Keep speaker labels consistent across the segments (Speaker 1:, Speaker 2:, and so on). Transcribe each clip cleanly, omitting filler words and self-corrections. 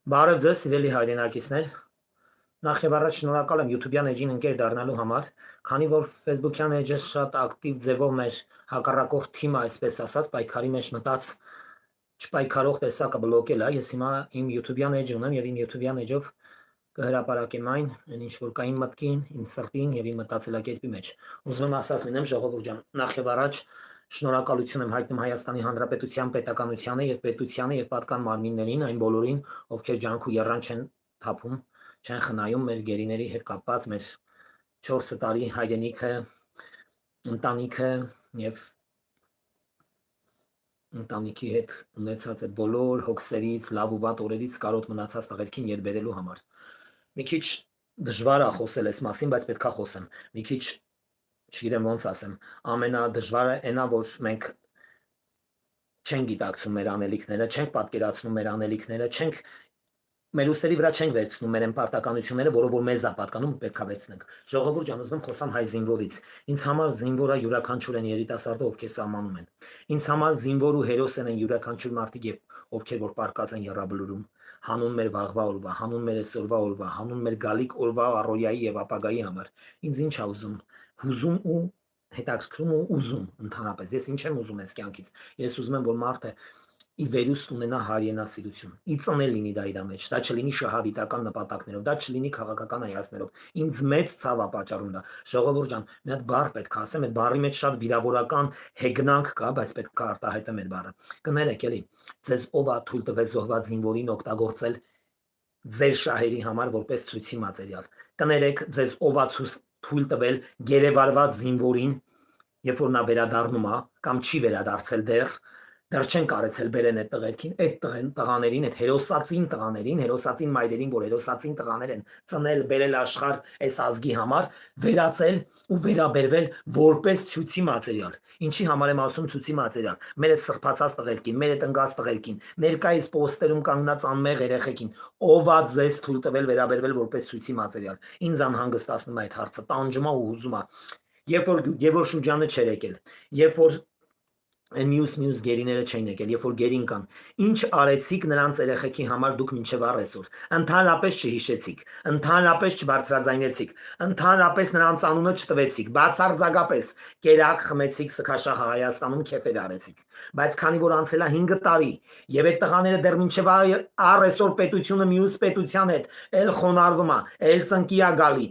Speaker 1: Բարև ձեզ, սիրելի հայրենակիցներ։ Նախ եւ առաջ շնորհակալ եմ YouTube-յան էջին ընկեր դառնալու համար, քանի որ Facebook-յան էջը շատ ակտիվ ձևով մեր հակառակորդ թիմը, այսպես ասած, պայքարի մեջ մտած չպայքարող տեսակը բլոկել է։ Ես հիմա իմ YouTube-յան էջ ունեմ եւ իմ YouTube-յան էջով կհրապարակեմ այն ինչ որ կա իմ մտքին, իմ սրտին եւ իմ մտածելակերպի մեջ։ Ուզում եմ ասած լինեմ, ժողովուրդ ջան, նախ եւ առաջ շնորհակալություն եմ հայտնում Հայաստանի Հանրապետության պետականությանը եւ պետությանը եւ պատկան մարմիններին, այն բոլորին, ովքեր ջանք ու եռան չեն թափում, չեն խնայում մեր գերիների հետ կապված մեր 4 տարի հայրենիքը, ընտանիքը եւ ընտանիքի հետ ունեցած այդ բոլոր հոգսերից, լավ ու վատ օրերից կարոտ մնացած տղերքին երբերելու համար։ Մի քիչ դժվար է խոսել այս մասին, բայց պետքա խոսեմ։ Մի քիչ չգիտեմ ոնց ասեմ, ամենադժվարը այնա, որ մենք չենք գիտակցում մեր անելիքները, չենք պատկերացնում մեր անելիքները, չենք մեր ուսերի վրա չենք վերցնում մեր պարտականությունները, որը որ մեզ է պատկանում, պետքա վերցնենք։ Ժողովուրդ ջան, ուզում եմ խոսամ հայ զինվորից։ Ինձ համար զինվորը յուրաքանչյուր են երիտասարդը, ովքեր սահմանում են։ Ինձ համար զինվոր ու հերոս են յուրաքանչյուր մարդիկ, ովքեր որ պարկած են եռաբլուրում, հանուն մեր վաղվա օրվա, հանուն մեր այսօրվա օրվա, հանուն մեր գալիք օրվա առօրյայի եւ ապագայի համար։ Ինձ ինչ է ուզում։ Հուզում ու հետաքրքրում ու ուզում ընդհանրապես։ Ես ինչ եմ ուզում այս կյանքից։ Ես ուզում եմ, որ մարդը ի վերուստ ունենա հայրենասիրություն, ի ծնել լինի դա իր մեջ, դա չլինի շահադիտական նպատակներով, դա չլինի քաղաքական հայացքներով։ Ինձ մեծ ցավ է պատճառում դա։ Ժողովուրդ ջան, մի հատ բառ պետք է ասեմ, այդ բառի մեջ շատ վիրավորական հեգնանք կա, բայց պետք է արտահայտեմ այդ բառը։ Կներեք էլի, ձեզ ով է թույլ տվել զոհված զինվորին օգտագործել ձեր շահերի համար որպես ցույցի մատերիալ։ Կներեք, ձեզ ով է թույլ տվել գերեվարված զինվորին, երբ որ նա վերադառնում է կամ չի վերադարձել դեռ չեն կարեցել բերեն այդ տղերքին, այդ տղաներին, այդ հերոսացին տղաներին, հերոսացին մայրերին, որ հերոսացին տղաներ են ծնել, բերել աշխարհ այս ազգի համար, վերածել ու վերաբերվել որպես ցույցի մատերիալ։ Ինչի համար եմ ասում ցույցի մատերիալ։ Մեր այդ սրբացած տղերքին, մեր այդ ընկած տղերքին, ներկայիս պոստերում կանգնած անմեղ երեխեքին, ով է ձեզ թույլ տվել վերաբերվել որպես ցույցի մատերիալ։ Ինձ անհանգստացնում է այդ հարցը, տանջում է ու հուզում է։ Երբ որ Գևորգ Շուրջանը չէր եկել, երբ որ այն մյուս գերիները չեն եկել, երբ որ գերին կան, ինչ արեցիք նրանց երեխեքի համար դուք մինչև առեսօր, ընդհանրապես չհիշեցիք, ընդհանրապես չբարձրաձայնեցիք, ընդհանրապես նրանց անունը չտվեցիք, բացարձակապես կերակ խմեցիք, սքաշախ Հայաստանում քեֆեր արեցիք, բայց քանի որ անցել է 5 տարի եւ այդ տղաները դեռ մինչև առեսօր պետությունը մյուս պետության հետ էլ խոնարհվում է, էլ ծնկի է գալի,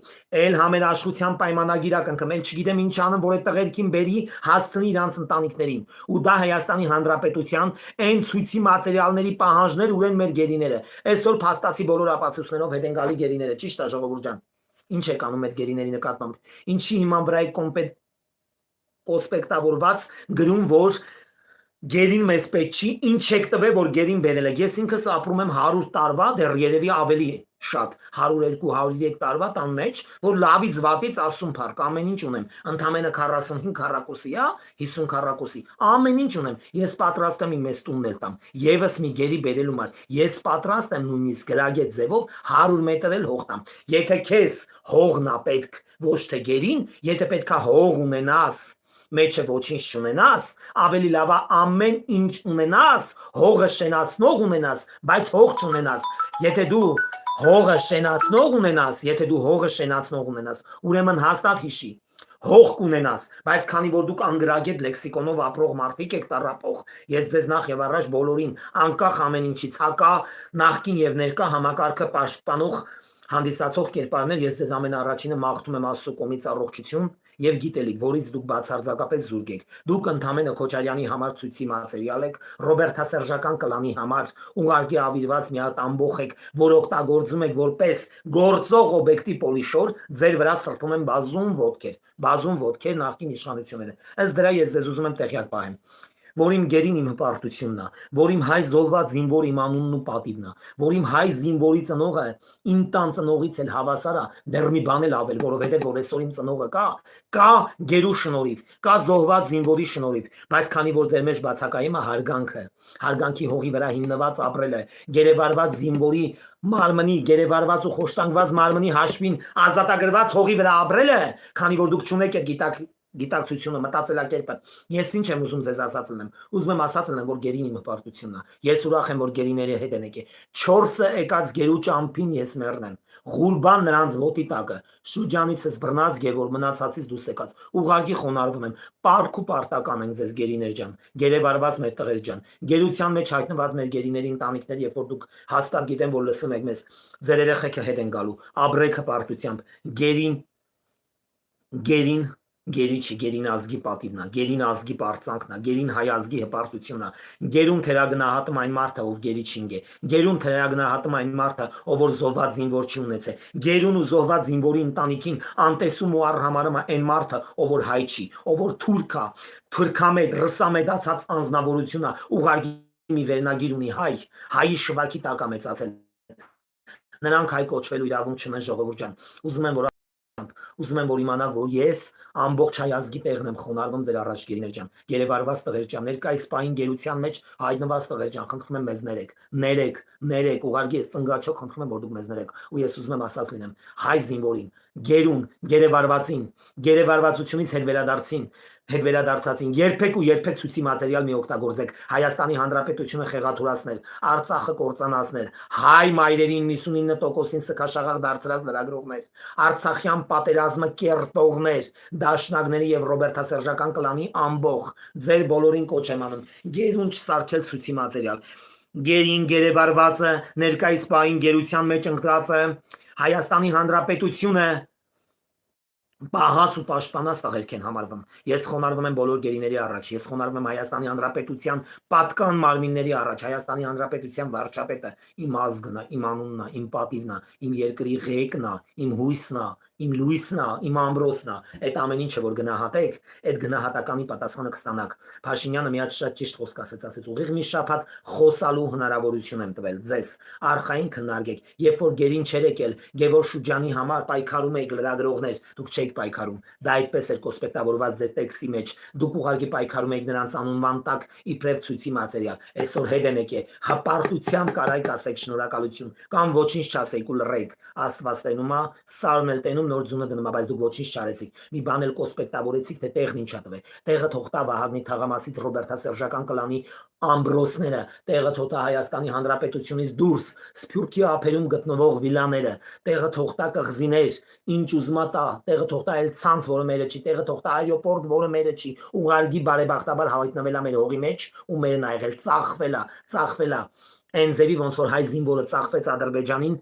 Speaker 1: էլ համերաշխության պայմանագիր է կնքում, էլ չգիտեմ ինչ անեմ, որ այդ տղերքին բերի հասցնի իրանց ընտանիքներին։ Ու դա Հայաստանի Հանրապետության այն ցույցի մատերիալների պահանջներ ունեն մեր գերիները։ Այսօր փաստացի բոլոր ապացույցներով հետ են գալի գերիները, ճիշտ է ժողովուրդ ջան։ Ինչ եք անում այդ գերիների նկատմամբ։ Ինչի հիման վրա է կոնսպեկտավորված գրում, որ գերին մեզ պետք չի, ինչ եք տվել, որ գերին բերել եք։ Ես ինքս ապրում եմ 100 տարվա, դեռ երևի ավելի շատ 102-103 տարվա տան մեջ, որ լավից վատից ասում փառք ամեն ինչ ունեմ, ընդամենը 45 քառակուսի է, 50 քառակուսի, ամեն ինչ ունեմ, ես պատրաստ եմ իմ ես տունն էլ տամ, եւս մի գերի բերելու համար, ես պատրաստ եմ նույնիսկ գրագետ ձևով 100 մետր էլ հող տամ, եթե քեզ հողն է պետք, ոչ թե գերին, եթե պետքա հող ունենաս, մեջը ոչինչ չունենաս, ավելի լավ է ամեն ինչ ունենաս, հողը շենացնող ունենաս, բայց հող չունենաս, եթե դու հողը շենացնող ունենաս, ուրեմն հաստատ հիշի, հող կունենաս, բայց քանի որ դուք անգրագետ լեքսիկոնով ապրող մարդիկ եք տառապող, ես ձեզ նախ եւ առաջ բոլորին, անկախ ամեն ինչից, հակա, նախկին եւ ներկա համակարգը պաշտպանող հանդիսացող կերպարներ, ես ձեզ ամենաառաջինը մաղթում եմ Աստծո կողմից առողջություն եւ գիտելիք, որից դուք բացարձակապես զուրկ եք։ Դուք ընդամենը Քոչարյանի համար ցույցի մատերիալ եք, ռոբերտասերժական կլանի համար ուղարկի ավիրված մի հատ ամբոխ եք, որ օգտագործում եք որպես գործող օբյեկտի պոլիշոր, ձեր վրա սրբում են բազում ոտքեր նախկին իշխանությունները։ Ըստ դրա ես ձեզ ուզում եմ տեղյակ պահեմ, որ իմ գերին իմ հպարտությունն է, որ իմ հայ զոհված զինվոր իմ անունն ու պատիվն է, որ իմ հայ զինվորի ծնողը իմ տան ծնողից էլ հավասար է, դեռ մի բան էլ ավել, որովհետև որ այսօր իմ ծնողը կա գերու շնորհիվ, կա զոհված զինվորի շնորհիվ, բայց քանի որ ձեր մեջ բացակայում է հարգանքի հողի վրա հիմնված ապրելը, գերեվարված զինվորի մարմնի, գերեվարված ու խոշտանգված մարմնի հաշվին ազատագրված հողի վրա ապրելը, քանի որ դուք չունեք այդ գիտակցությունը, մտածելակերպը։ Ես ինչ եմ ուզում ձեզ ասած լինեմ։ Ուզում եմ ասած լինեմ, որ գերին իմ հպարտությունն է։ Ես ուրախ եմ, որ գերիների հետ են եկել։ 4-ը եկած գերու ճամփին ես մեռնեմ։ Ղուրբան նրանց ոտի տակը։ Շուջանիցս բռնած գեր, որ մնացածից դուրս եկած։ Ուղղակի խոնարհվում եմ։ Պարկ ու պարտական ենք ձեզ գերիներ ջան։ Գերեվարված մեր տղեր ջան։ Գերության մեջ հայտնված մեր գերիների ընտանիքներ, երբ որ դուք հաստատ գիտեմ, որ լսում եք մեզ, ձեր երեխեքը հետ են գալու։ Աբրեքը պարտությամբ։ Գերին գերի չի, գերին ազգի պատիվն է, գերին ազգի պարծանքն է, գերին հայ ազգի հպարտությունն է, գերուն թերագնահատում այն մարդը, ով գերի չինգ է, գերուն թերագնահատում այն մարդը, ով որ զոհված զինվոր չի ունեցել, գերուն ու զոհված զինվորի ընտանիքին անտեսում ու առհամարում է այն մարդը, ով որ հայ չի, ով որ թուրք է, թուրքամետ, ռսամետացած անձնավորություն է, ուղարկի մի վերնագիր ունի հայի շվակի տակ է մեծացել, նրանք հայ կոչվելու իրավունք չունեն ժողովուրդ ջան, ուզում եմ որ իմանաք, որ ես ամբողջ հայ ազգի տեղն եմ խոնարհվում ձեր առաջ գերիներ ջան, գերեվարված տղեր ջան, ներկայիս պահին գերության մեջ հայտնված տղեր ջան, խնդրում եմ մեզ ներեք, ուղարկի ես ծնգաչոք խնդրում եմ որ դուք մեզ ներեք, ու ես ուզում եմ ասած լինեմ, հայ զինվորին, գերուն, գերեվարվածին, գերեվարվածությունից հետ վերադարձածին, երբեք ու երբեք ցույցի մատերիալ մի օգտագործեք, Հայաստանի Հանրապետությունը խեղաթուրացնել, Արցախը կործանացնել, հայ մայրերին 99%-ին սքաշաղախ դարձրած լրագրողներ, Արցախյան պատերազմը կերտողներ, դաշնակների եւ ռոբերտասերժական կլանի ամբող, ձեր բոլորին կոչ եմ անում, գերուն չսարքել ցույցի մատերիալ, գերին գերեվարվածը, ներկայիս պահին գերության մեջ ընկածը, Հայաստանի Հանրապետությունը պահած ու պաշտպանած տղերք են համարվում։ Ես խոնարհվում եմ բոլոր գերիների առաջ, ես խոնարհվում եմ Հայաստանի Հանրապետության պատկան մարմինների առաջ, Հայաստանի Հանրապետության վարչապետը իմ ազգն է, իմ անունն է, իմ պատիվն է, իմ երկրի ղեկն է, իմ հույսն է, իմ լույսն է, իմ ամրոցն է։ Այդ ամեն ինչը որ գնահատեք, այդ գնահատականի պատասխանը կստանաք։ Փաշինյանը մի հատ շատ ճիշտ խոսք ասեց, ուղիղ մի շաբաթ խոսալու հնարավորություն եմ տվել ձեզ, արխային քննարկեք, երբ որ գերին չեր եկել, Գևորգ Շուջանի համար պայքարում եք լրագրողներ, դուք չեք պայքարում, դա այդպես էր կոնսպեկտավորված ձեր տեքստի մեջ, դուք ուղղակի պայքարում եք նրանց անունման տակ իբրև ցույցի մատերիալ, այսօր հետ են եկել, հպարտությամբ կարայք ասեք շնորհակալություն, կամ ոչինչ չասեք ու լռեք, Աստված տենում է, սարն էլ տենում, նոր ձյունը դնում է, բայց դուք ոչինչ չարեցիք, մի բան էլ կոնսպեկտավորեցիք, թե տեղն ինչա տվե, տեղը թողտա Վահագնի թաղամասից ռոբերտասերժական կլանի ամբրոսները, տեղը թողտա Հայաստանի Հանրապետությունից դուրս, Սփյուռքի ափերում գտնվող վիլաները, տեղը թողտա կղզիներ, ինչ ուզմատա, տեղը թողտա էլ ցանց, որը մերը չի, տեղը թողտա այրոպորտ, որը մերը չի, ուղարկի բարեբախտաբար հայտնվել է մեր հողի մեջ ու մերն ա եղել, ծախվել է, այն ձևի ոնց որ հայ զինվորը ծախվեց Ադրբեջանին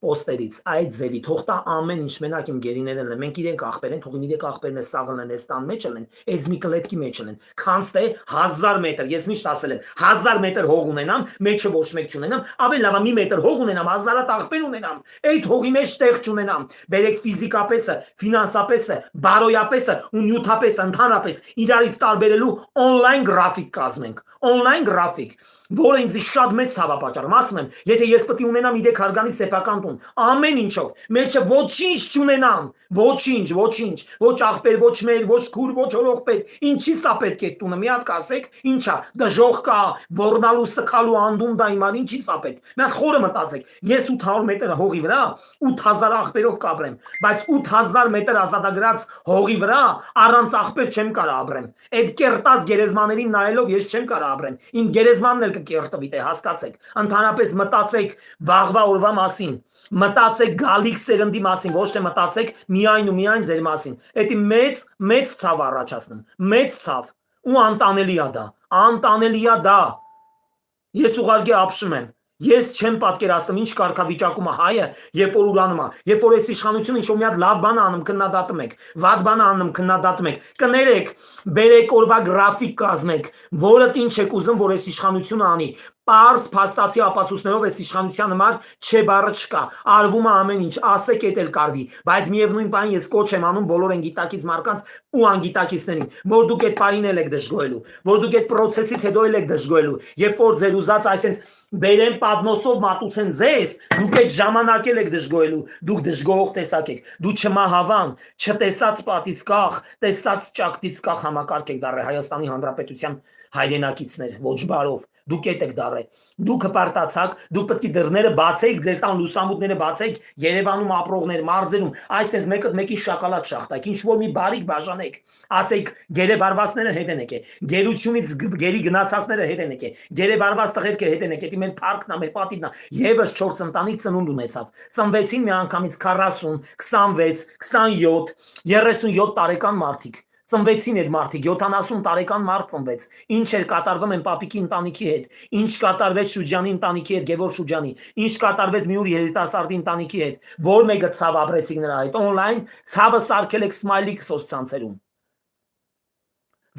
Speaker 1: պոստերից, այդ ձևի, թողտա ամեն ինչ մենակ իմ գերիներն են, մենք իրենք ախպեր են, թողին իրենք ախպերն է սաղն են, այս տան մեջ են, այս մի կլետքի մեջ են, քանց թե 1000 մետր, ես միշտ ասել եմ, 1000 մետր հող ունենամ, մեջը ոչ մեկ չունենամ, ավելի լավ մի մետր հող ունենամ, 1000 ախպեր ունենամ, այդ հողի մեջ տեղ չունենամ, բերեք ֆիզիկապես, ֆինանսապես, բարոյապես ու նյութապես, ընդհանրապես իրարից տարբերելու on-line գրաֆիկ կազմենք, on-line գրաֆիկ, որը ինձ շատ մեծ ցավ է պատճառում, ասում եմ, եթե ես պետք է ունենամ 3 հարգանի սեփական տուն, ամեն ինչով, մեջը ոչինչ չունենամ, ոչինչ, ոչ աղբեր, ոչ մեր, ոչ քուր, ոչ օրողբեր, ինչի սա պետք է տունը, մի հատ կասեք, ինչա, դժոխք կա, ոռնալու, սքալու, անդում դա իման, ինչի սա պետք, մի հատ խորը մտածեք, ես 800 մետր հողի վրա 8000 աղբերով կապրեմ, բայց 8000 մետր ազատագրած հողի վրա առանց աղբեր չեմ կարող ապրեմ, այդ կերտած գերեզմաներին նայելով ես չեմ կարող ապրեմ, իմ գերեզմանն էլ կերտվի, թե հասկացեք, ընդհանրապես մտածեք վաղվա օրվա մասին, մտածեք գալիք սերնդի մասին, ոչ թե մտածեք միայն ու միայն ձեր մասին, դա մեծ ցավ առաջացնում, մեծ ցավ ու անտանելի է դա, ես ուղղակի ապշում եմ, ես չեմ պատկերացնում ինչ կարգավիճակում է հայը, երբ որ ուրանում է, երբ որ այս իշխանությունը ինչ-որ մի հատ լավ բան անում, քննադատում եք, վատ բան անում, քննադատում եք, կներեք, բերեք օրվա գրաֆիկ կազմեք, որը ինչ եք ուզում, որ այս իշխանությունը անի, պարզ փաստացի ապացույցներով այս իշխանության համար չէ բառը չկա, արվում է ամեն ինչ, ասեք էդ էլ կարվի, բայց միևնույն բան ես կոչ եմ անում բոլոր են գիտակից մարկանց ու անգիտակիցներին, որ դուք այդ պահին էլ եք դժգոհելու, որ դուք այդ պրոցեսից հետո էլ եք դժգոհելու, երբ որ ձեր ուզած այսպես բերեն պատմոսով մատուցեն ձեզ, դուք այդ ժամանակ էլ եք դժգոհելու, դուք դժգոհող տեսակ եք, դու չմահավան, չտեսած պատից կախ, տեսած ճակտից կախ համակարգ եք դառել Հայաստանի Հանրապետության հայրենակիցներ, ոչ բարով, դուք ետ եք դարել, դուք հպարտացաք, դուք պետք է դռները բացեիք, ձեր տան լուսամուտները բացեիք, Երևանում ապրողներ, մարզերում, այսպես մեկին շոկոլադ շախտակ, ինչ որ մի բարիք բաժանեք, ասեք գերեվարվածները հետ են եկե, գերությունից գերի գնացածները հետ են եկե, գերեվարված տղերքը հետ են եկե, դի մեր парքն է, մեր պատիվն է, եւս 4 ընտանիք ծնունդ ունեցավ, ծնվեցին միանգամից 40, 26, 27, 37 տարեկան մարդիկ ծնվեցին այդ մարդիկ 70 տարեկան մարդ ծնվեց ինչ էր կատարվում են պապիկի ընտանիքի հետ ինչ կատարվեց Շուջանի ընտանիքի հետ Գևոր Շուջանի ինչ կատարվեց մի ուր երիտասարդի ընտանիքի հետ որ մեկը ցավ ապրեցիք նրա հետ on-line ցավը սարքել եք սմայլիկ սոցցանցերում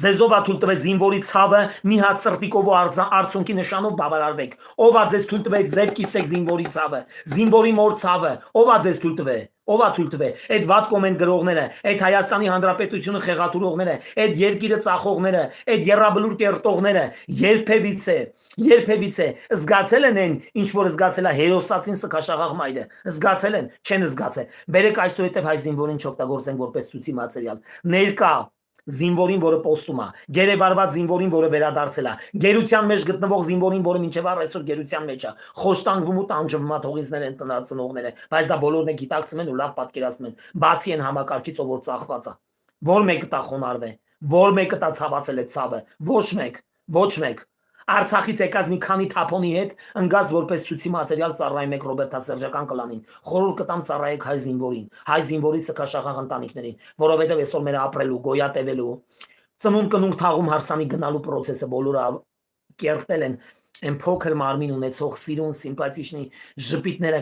Speaker 1: Ձեզով ա թույլ տվեց զինվորի ցավը մի հատ սրտիկով ու արցունքի նշանով բավարարվեք ով ա ձեզ թույլ տվեց ձեր կիսեք զինվորի ցավը զինվորի մոր ցավը ով ա ձեզ թույլ տվե ով ա թույլ տվե այդ վատ կոմենտ գրողները այդ Հայաստանի Հանրապետությունը խեղաթուրողները այդ երկիրը ծախողները այդ երրաբլուր կերտողները երբևիցե զգացել են այն ինչ որ զգացել է հերոսացին սքաշաղաղ մայրը զգացել են չեն զգացել բերեք այսուհետև հայ զինվորին չօգտագործենք որպես ցույցի մատերիալ ներկա զինվորին, որը պոստում է, գերեվարված զինվորին, որը վերադարձել է, գերության մեջ գտնվող զինվորին, որը մինչև այսօր գերության մեջ է, խոշտանգվում ու տանջվում է թողիցներ են տնածնողները, բայց դա բոլորն է գիտակցում են ու լավ պատկերացնում են, բացի են համակարգից, ով որ ծախված է, որ մեկը տա խոնարհվե, որ մեկը տա ցավացել է ցավը, ոչ մեկ Արցախից եկած մի քանի թափոնի հետ ընկած որպես ցույցի մատերիալ ծառայում եք Ռոբերտասերժական կլանին խորհուրդ կտամ ծառայեք հայ զինվորի սքաշաղաղ ընտանիքներին որովհետև այսօր մեր ապրելու գոյատևելու ծնունդ կնունդ թաղում հարսանի գնալու process-ը բոլորը կերտել են Այն փոքր մարմին ունեցող սիրուն սիմպաթիչնի ժպիտները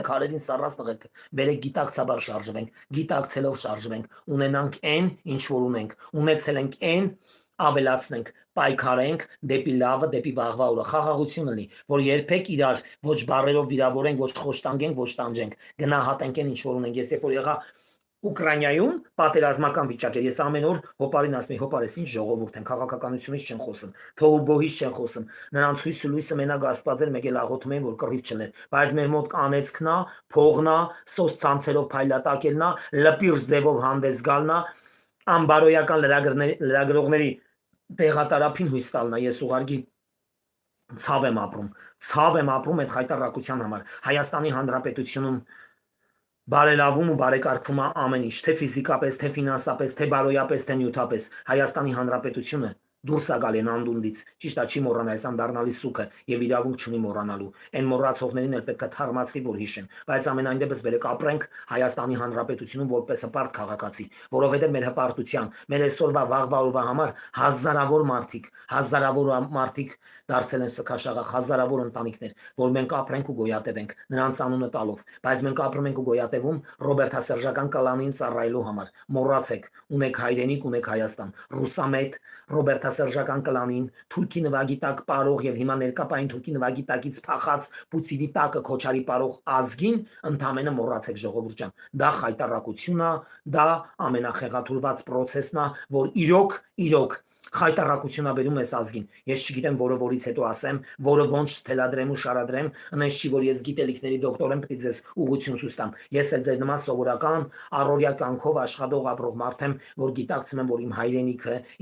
Speaker 1: քարերին սառած տղերքը բերեք գիտակցաբար շարժվենք գիտակցելով շարժվենք ունենանք այն ինչ որ ունենք ունեցել ենք այն ավելացնենք պայքարենք դեպի լավը դեպի վաղվա օրը խաղաղություն լինի որ երբեք իրար ոչ բարերով վիրավորենք ոչ խոշտանգենք ոչ տանջենք գնահատենք այն ինչ որ ունենք ես երբ որ եղա Ուկրաինայում պատերազմական վիճակ էր ես ամեն օր հոպարին ասում եմ հոպարես ինչ ժողովուրդ են քաղաքականությունից չեն խոսում թողուբոհից չեն խոսում նրանց հույսը լույսը մենակ Աստված էր մեկ էլ աղոթում են որ կռիվ չներ բայց մեր մոտ անեծքն է փողն է սոցցանցերով փայլատակելն է լպիրս ձևով հանդես գալն է անբարոյական լրագրողների տեղատարափին հույս տալն է ես ուղարկի ցավ եմ ապրում այդ խայտարակության համար Հայաստանի Հանրապետությունում բարելավում ու բարեկարգվում է ամեն ինչ թե ֆիզիկապես թե ֆինանսապես թե բարոյապես թե նյութապես Հայաստանի Հանրապետությունը դուրս է գալի անդունդից ճիշտ է չի մոռանա այսան դառնալի սուքը եւ իրավունք չունի մոռանալու այն մոռացողներին էլ պետք է թարմացվի որ հիշեն բայց ամենայն դեպս վերեք ապրենք Հայաստանի Հանրապետությունում որպես հպարտ քաղաքացի որովհետեւ մեր հպարտության մեր այսօրվա վաղվա օրվա համար հազարավոր մարդիկ դարձել են սքաշաղաղ հազարավոր ընտանիքներ որ մենք ապրենք ու գոյատևենք նրանց անունը տալով բայց մենք ապրում ենք ու գոյատևում Ռոբերտասերժական կլանին ծառայելու համար մոռացեք ունեք հայրենիք ունեք Հայաստան ռուսամետ Ռոբերտասերժական կլանին թուրքի նվագի տակ պարող եւ հիմա ներկապային թուրքի նվագի տակից փախած Պուտինի տակը քոչարի պարող ազգին ընդամենը մոռացեք ժողովուրդ ջան դա խայտարակություն է դա ամենախեղաթուրված process-ն է որ իրոք խայտարակությունա բերում ես ազգին ես չգիտեմ որը որից հետո ասեմ որը ոնց թելադրեմ ու շարադրեմ այնպես չի որ ես գիտելիքների դոկտոր եմ պետք է ձեզ ուղղություն ցույց տամ ես էլ ձեր նման սովորական առօրյա կյանքով աշխատող ապրող մարդ եմ որ գիտակցում եմ որ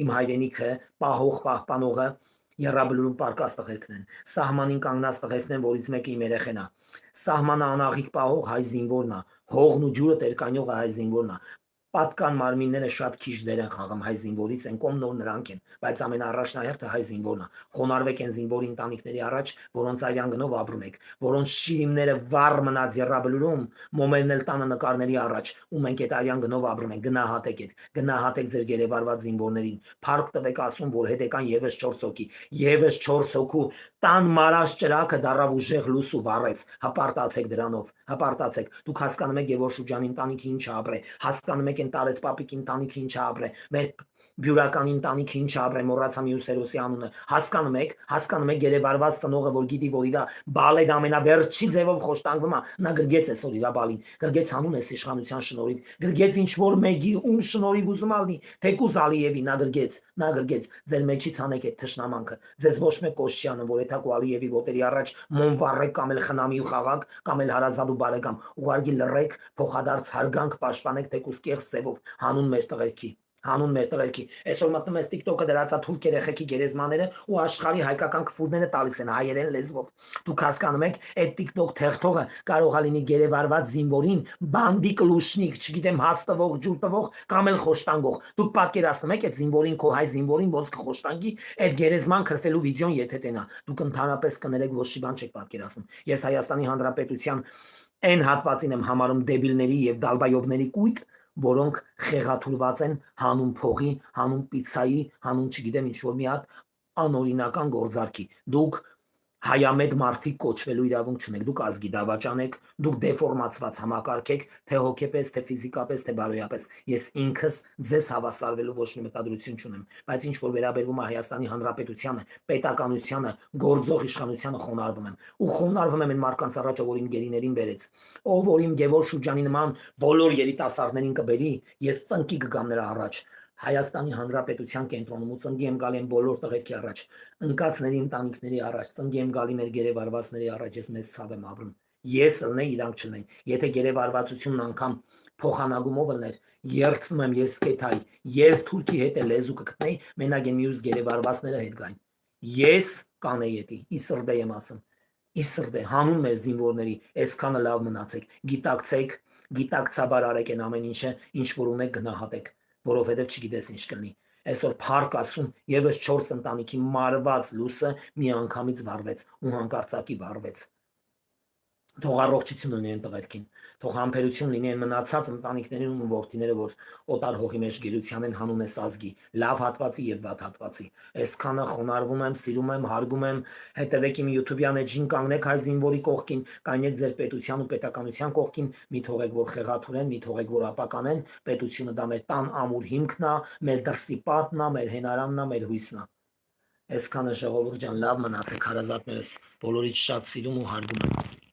Speaker 1: իմ հայրենիքը պահող պահպանողը Երրաբլուրում պարկած տղերքն են սահմանին կանգնած տղերքն են որից մեկը իմ երեխեն է սահմանը անաղիկ պահող հայ զինվորն է հողն ու ջուրը տերկանյողը հայ զինվորն է Պատկան մարմինները շատ քիչ դեր են խաղում հայ զինվորից են կոմ նոր նրանք են բայց ամենաառաջնահերթը հայ զինվորն է խոնարհվեք են զինվորի ընտանիքների առաջ որոնց արյան գնով ապրում եք որոնց շիրիմները վառ մնաց Երրաբլուրում մոմերն էլ տանը նկարների առաջ ու մենք այդ արյան գնով ապրում ենք գնահատեք ձեր գերեվարված զինվորներին փառք տվեք ասում որ հետեկան եւս 4 հոգու տան մարած ճրակը դարավ ուժեղ լույս ու վառեց հպարտացեք դրանով հպարտացեք դուք հասկանում եք Գևոր Շուջանի ընտանիքը ինչ ապրե հասկանում եք Տարեց պապիկի ընտանիքը ինչ ապրե մեր բյուրական ընտանիքը ինչ ապրե մոռացա Միուս Հերոսի անունը հասկանում եք գերեվարված ծնողը որ գիտի որ իրա բալեդ ամենավերջի ձևով խոշտանգվում է նա գրգեց այսօր իրա բալին գրգեց հանուն էս իշխանության շնորհիվ գրգեց ինչ որ մեկի ում շնորհիվ ուզում ալնի թեկուզ Ալիևի նա գրգեց ձեր մեջից հանեք այդ թշնամանքը ձեզ ոչ մեկ կոչ չի անում որ եթակ ու Ալիևի ոտերի առաջ մոմ վառեք կամ էլ խնամի ու խաղակ կամ էլ հարազատ ու բարեկամ ուղարկի լռեք փոխադարձ հարգանք պաշտպանեք թեկուզ կեղծ ձևով հանուն մեր տղերքի Հանուն մեր տղերքի։ Այսօր մտնում ես TikTok-ը դրածա թուրք երեխեքի գերեզմաները ու աշխարհի հայկական քֆուրները տալիս են հայերեն լեզվով։ Դուք հասկանում եք, այդ TikTok թերթողը կարող է լինի գերեվարված զինվորին, բանդիկ լուշնիկ, չգիտեմ, հաց տվող, ջուր տվող կամ էլ խոշտանգող։ Դուք պատկերացնում եք այդ զինվորին, քո հայ զինվորին ոնց կխոշտանգի այդ գերեզման քրֆելու վիդեոն եթե տենա։ Դուք ընդհանրապես կներեք ոչ մի բան չեք պատկերացնում։ Ես Հայաստանի Հանրապետության այն հատվածին եմ համարում դեբիլների եւ դալբայովների կույտ, որոնք խեղաթուրված են հանուն փողի, հանուն պիցցայի, հանուն չգիտեմ ինչ որ մի հատ անօրինական գործարքի։ Դուք հայամետ մարդիկ կոչվելու իրավունք չունեք, դուք ազգի դավաճան եք, դուք դեֆորմացված համակարգ եք, թե հոգեպես, թե ֆիզիկապես, թե բարոյապես։ Ես ինքս ձեզ հավասարվելու ոչ մի մտադրություն չունեմ, բայց ինչ որ վերաբերվում է Հայաստանի Հանրապետությանը, պետականությանը, գործող իշխանությանը խոնարհվում եմ։ Ու խոնարհվում եմ այն մարդկանց առաջ, ով իմ գերիներին բերեց, ով որ իմ Գևոր Շուրջանի նման բոլոր երիտասարդներին կբերի, ես ծնկի կգամ նրա առաջ։ Հայաստանի Հանրապետության կենտրոնում ու ծնգի եմ գալի բոլոր տղերքի առաջ, ընկածների ընտանիքների առաջ, ծնգի եմ գալի մեր գերեվարվածների առաջ, ես մեծ ցավ եմ ապրում։ Ես ըլնեի, իրանք չլնեն։ Եթե գերեվարվածությունն անգամ փոխանագումով ըլներ, երդվում եմ ես կեթայի, ես թուրքի հետ է լեզու կգտնեի, մենակ են մյուս գերեվարվածները հետ գային։ Ես կանեի էդի, իսրդե եմ ասում։ Իսրդե, հանուն մեր զինվորների, այսքանը լավ մնացեք, գիտակցեք, գիտակցաբար արեք այն ամեն ինչը, ինչ որ ունեք գնահատեք, որովհետև չգիտես ինչ կլինի։ Այսօր փառք ասում եւս 4 ընտանիքի մարված լույսը մի անգամից վառվեց ու հանկարծակի վառվեց։ Թող առողջություն լինի այն տղերքին, թող համբերություն լինի այն մնացած ընտանիքներին ու որդիները, որ օտար հողի մեջ գերության են հանուն էս ազգի, լավ հատվածի եւ վատ հատվածի։ Այսքանը խոնարհվում եմ, սիրում եմ, հարգում եմ, հետևեք իմ YouTube-յան էջին, կանգնեք հայ զինվորի կողքին, կանգնեք ձեր պետության ու պետականության կողքին, մի թողեք որ խեղաթուրեն, մի թողեք որ ապականեն, պետությունը դա մեր տան ամուր հիմքն է, մեր դրսի պատն է, մեր հենարանն է, մեր հույսն է։ Այսքանը ժողովուրդ ջան, լավ մնացեք հարազատներս, բոլորից շատ սիրում ու հարգում եմ։